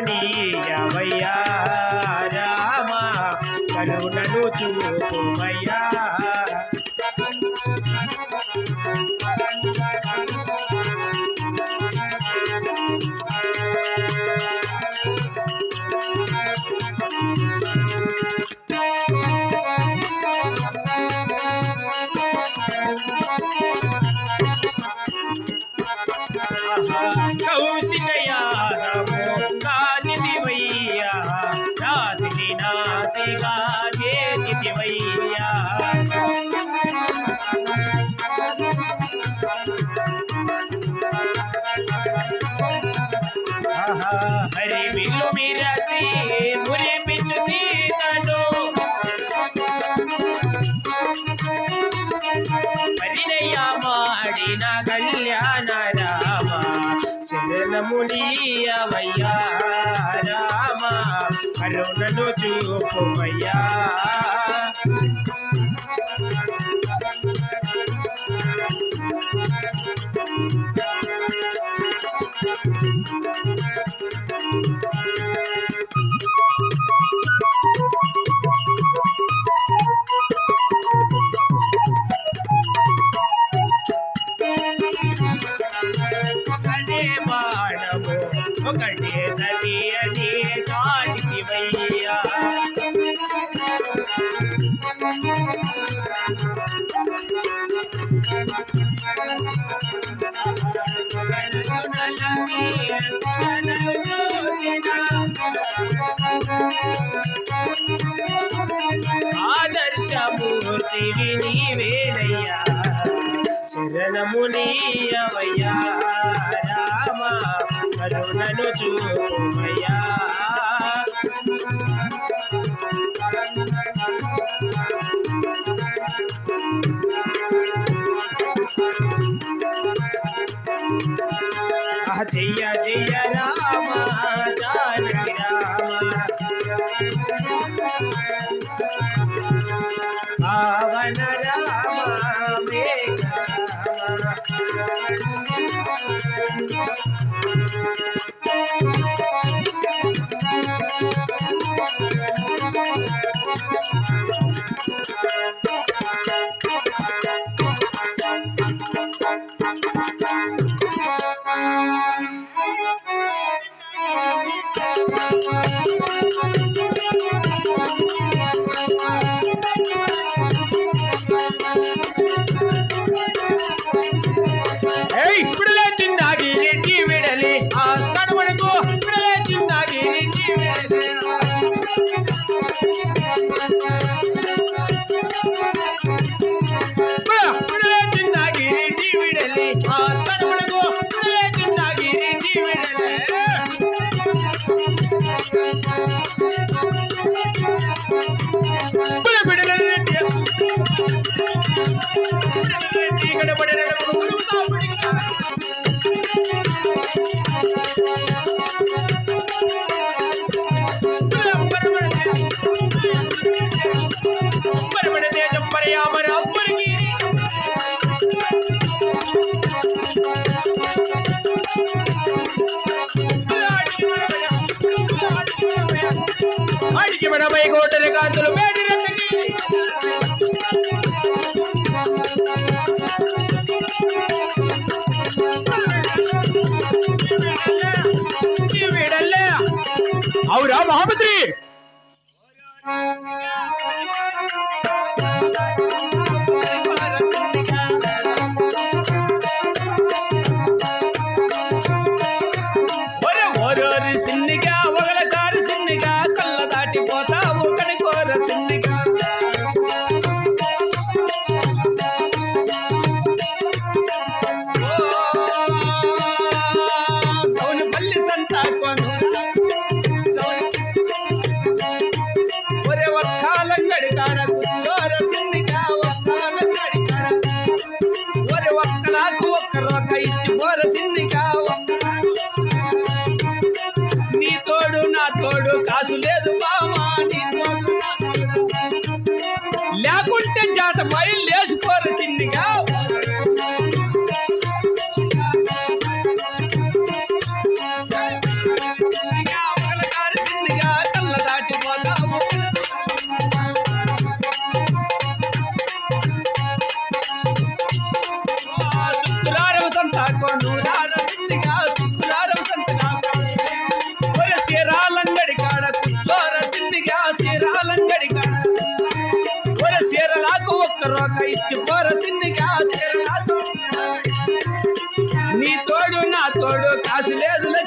శరణమునియవయ్యా రామ కరుణను చూపుమయ్యా కౌశిక యాదము కాచితివయ్యా రాత్రి నాసిగా చేచితివయ్యా హరి విల్లు మిరసి మురిపించు సీతను పరిణయ మాడిన కళ్యాణ రామ శరణమునియవయ్యా రామ కరుణను చూపుమయ్యా బాణము ఒకటే సతి అని కాటివయ్యా ఆదర్శమూర్తివి నీవేనయ్యా శరణమునియవయ్యా రామ కరుణను చూపుమయ్యా జయ జయ రామ జానకి రామ పావన రామ మేఘ ఇప్పుడులే చిన్నాగి రెడ్డి విడలి ఆ స్థానమునకు ఇప్పుడులే చిన్నాగి రెడ్డి విడలి ఇప్పుడులే చిన్నాగి రెడ్డి విడలి ఆ స్థానమునకు ఇప్పుడులే చిన్నాగి రెడ్డి విడలి మనమై కోటల కాంతులు వేడి వీడల్లే అవురా మహామంత్రి సిన్నిగా ఒకల కారు సిన్నిగా కళ్ళ దాటిపోతావు కనికోర సిన్నిగా గౌనపల్లి సంతాకోను ఒరే ఒక్కాలంగడి కాడ కూర సిన్నిగా ఒక్కాలంగడి కాడ ఒరే ఒక్కలాకు ఒక్క రోక ఇచ్చి పోర సిన్నిగా నీ తోడు నా తోడు కాసు లేదు మామా నీ తోడు నా తోడు లేకుంటే జాత మైలు లేచిపోరు సిన్నిగా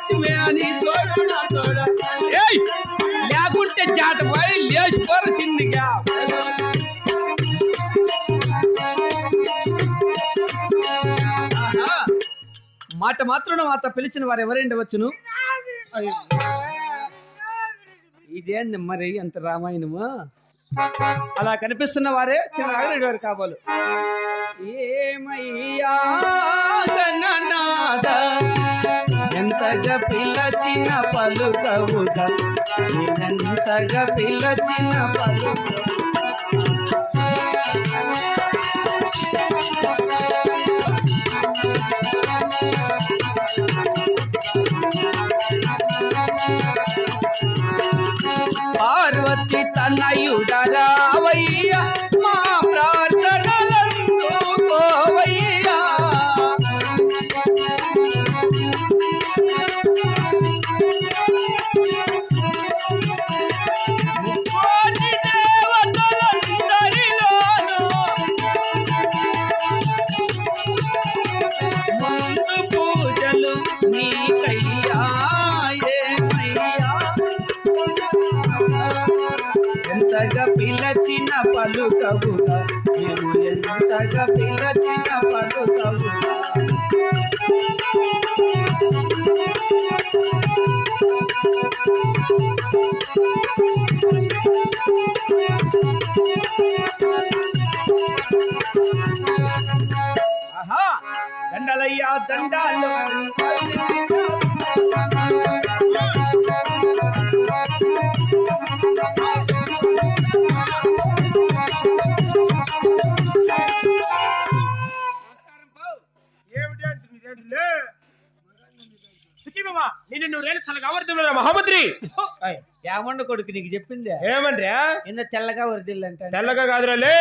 లక్ష్మి అని తోడ ఏయ్ లేకుంటే జాత పోయి లేచిపోరసిందిగా. మాట మాత్రం మాత పిలిచిన వారు ఎవరైండి వచ్చును? ఇదేంది మరి అంత రామాయణము? అలా కనిపిస్తున్న వారే చిన్న ఆగరెడ్డి వారు కాబోలు. ఏమయ్యా గణనాథ ఎంతగా పిలచిన పలుకవుగా, ఎంతగా పిలచిన పలుకవుగా. పార్వతి తనయుడరావయ్య మా ప్రార్థనలందుకోవయ్యా. ముక్కోటి దేవతలందరిలోనూ ముందు పూజలు నీకయ్యా. ఎంతగా పిలచిన పలుకవుగా, మేము ఎంతగా పిలచిన పలుకవుగా. ఆహా దండలయ్యా దండాలు. మహామంత్రి ఏమండ కొడుకు నీకు చెప్పిందే ఏమండ్రా? ఎంత తెల్లగా వరదిల్లంటే తెల్లగా కాదురాలే,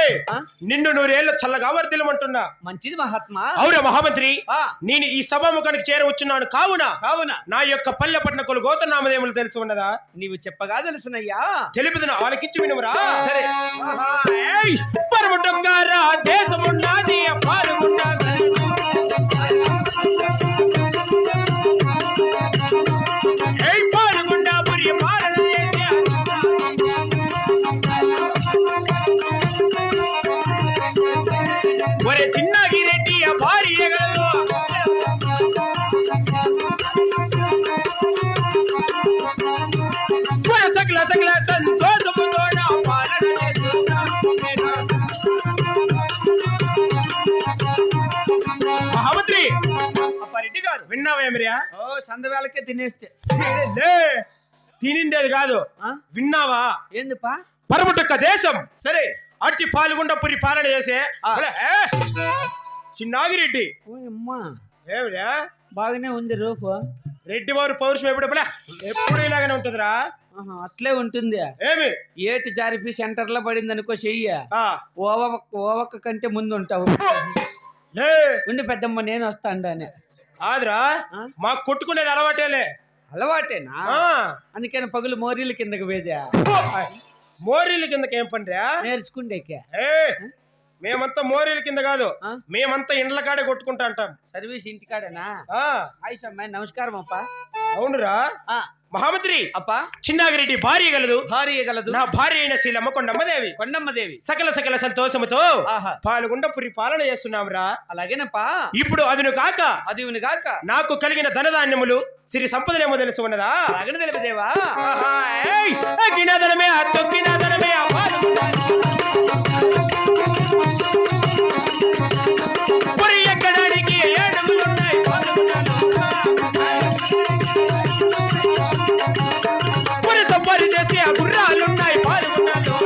నిన్ను 100 ఏళ్ళు చల్లగా వర్దిల్లమంటున్నా. మంచిది మహాత్మా. అవురా మహామంత్రి, నేను ఈ సభాముఖానికి చేరవచ్చున్నాను. కావున నా యొక్క పల్లెపట్న కొలుగోత నామదేములు తెలిసి ఉన్నదా? నీవు చెప్పగా తెలుసునయ్యా. తెలిపిన ఆలకించి వినుమురా. సరే. పరముటంగారా దేశమున్నది పాలుమున్నది, చిన్నగిరెడ్డి భార్య గలదు. సకల సకల సంతోషముతోడ పాలన మహామంత్రి. రెడ్డి గారు విన్నావేమిరియా? ఓ సందవేళకే తినేస్తే తినిండేది కాదు, విన్నావా? ఏందిపా? పరముటొక్క దేశం సరే అట్టి పాల్గొండపురి పాలన చేసే చిన్నాగిరెడ్డి. ఏమిరా బాగానే ఉంది రూపు. రెడ్డి వారు పౌరుషం ఎప్పుడు ఇలాగనే ఉంటుందిరా? అట్లే ఉంటుంది. ఏమి ఏటి జారిపి సెంటర్ లో పడింది అనుకో, చెయ్య ఓవక్క కంటే ముందు ఉంటావు. ఉండి పెద్దమ్మ నేను వస్తా అండానే. ఆదిరా మాకు కొట్టుకునేది అలవాటేలే. అలవాటేనా? అందుకని పగులు మోరీల కిందకి వేదా. మోరీల కిందకి ఏం పనిరా? నేర్చుకుండేకే. మేమంతా మోరీల కింద కాదు, మేమంతా ఇండ్ల కాడే కొట్టుకుంటా అంటాం. సర్వీస్ ఇంటికాడేనా? ఆయిషమ్మ నమస్కారం అప్ప. అవునురా మహామంత్రి. అప్ప చిన్నాగిరెడ్డి భార్య గలదు. భార్య గలదు. నా భార్య అయిన శ్రీలమ్మ కొండమ్మదేవి. కొండమ్మదేవి సకల సకల సంతోషముతో పాల్గొండపురి పాలన చేస్తున్నాంరా. అలాగేనప్పా. ఇప్పుడు అదిను కాక నాకు కలిగిన ధనధాన్యములు సిరి సంపదలేమో తెలిసి ఉన్నదా? అలాగనే తెలిపదేవా. గినాదనమే తొక్కినాదనమే ఎక్కడానికి ఏడుగులున్నాయి పురి సంపాది చేసి ఆ గుర్రాలున్నాయి పాల్గొన్నాలో.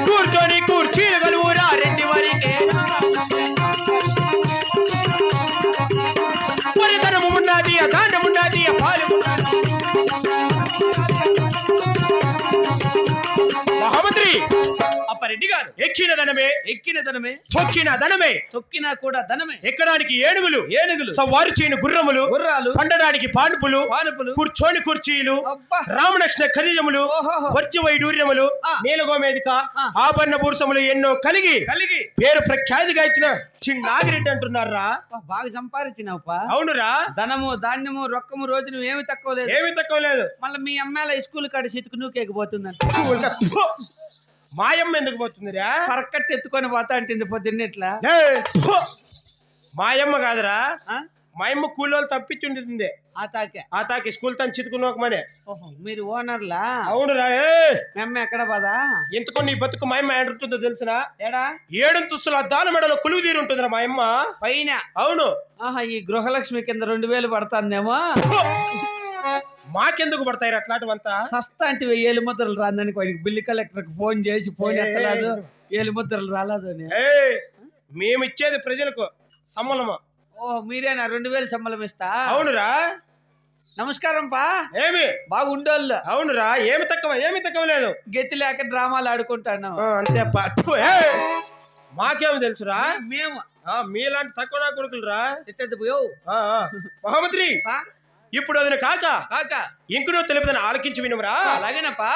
కూర్చొని కూర్చీలు గలువురా రెడ్డి వారికి. పరిధనము ఉన్నది, అధాన్యం ఉన్నది, పాల్గొన్నాను. అంటారు. ఎక్కిన ధనమే, ఎక్కిన ధనమే, తొక్కిన ధనమే, తొక్కినా కూడా ధనమే. ఎక్కడానికి ఏనుగులు, ఏనుగులు, సవారు చేయని గుర్రములు, గుర్రాలు, పండడానికి పానుపులు, పానుపులు, కూర్చోని కుర్చీలు, అబ్బా, రామలక్ష్మణ ఖనిజములు, ఓహోహో, వర్జ వైడూర్యములు, ఆ. నీలగోమేదిక, ఆ. ఆభరణ పురుషములు ఎన్నో కలిగి కలిగి పేరు ప్రఖ్యాతిగా ఇచ్చిన చిన్నాగిరెడ్డి అంటున్నారా. అబ్బా, బాగా సంపాదించినావుపా. అవునురా, ధనము, ధాన్యము, రొక్కము రోజు నువ్వు ఏమి తక్కువ లేదు. ఏమీ తక్కువ లేదు. మళ్ళీ మీ అమ్మాయిల స్కూల్ కాడ సితుకు నూకేకపోతుందంట. మాయమ్మ ఎందుకు పోతుందిరా? పరక్కట్టు ఎత్తుకొని పోతా అంటుంది పొద్దున్నేట్లా. మాయమ్మ కాదురా, ఆ? మాయమ్మ కూలోళ్ళు తప్పించుంటుంది. ఆ తాకే. ఆ తాకి స్కూల్ తను చితుకునోకమనే. ఓహో, మీరు ఓనర్లా? అవునురా. మీ అమ్మ ఎక్కడ బాదా? ఎంతకో నీ బతుకు మాయమ్మ ఏంటుంటుందో తెలుసునా? ఏడా? 7 దాన మెడలో కొలువు తీరు ఉంటుందిరా మాయమ్మ. పైన. అవును. ఆహా, ఈ గృహలక్ష్మి కింద 2000 పడుతుందేమో. మాకెందుకు పడతాయి అట్లాంటివంతా? సస్తా అంటే 1000 ముద్రలు రాందానికి వాడికి బిల్లు కలెక్టర్కి ఫోన్ చేసి ఫోన్ ఎత్తలేదు, 1000 ముద్రలు రాలేదు అని. మేము ఇచ్చేది ప్రజలకు సమ్మలము. ఓ, మీరేనా 2000 సంబలం ఇస్తా? అవునురా. నమస్కారం పా. ఏమి బాగుండోళ్ళు. అవునురా, ఏమి తక్కువ లేదు. గతి లేక డ్రామాలు ఆడుకుంటాను. అంతే. మాకేమి తెలుసురా? మేము మీలాంటి తక్కువ నా కొడుకులురా. తిట్టద్దు పోయావు మహామంత్రి. ఇప్పుడు అదిన కాక కాక ఇంకనో తెలుపుదని ఆలకించి వినుమరా. అలాగేనప్పా.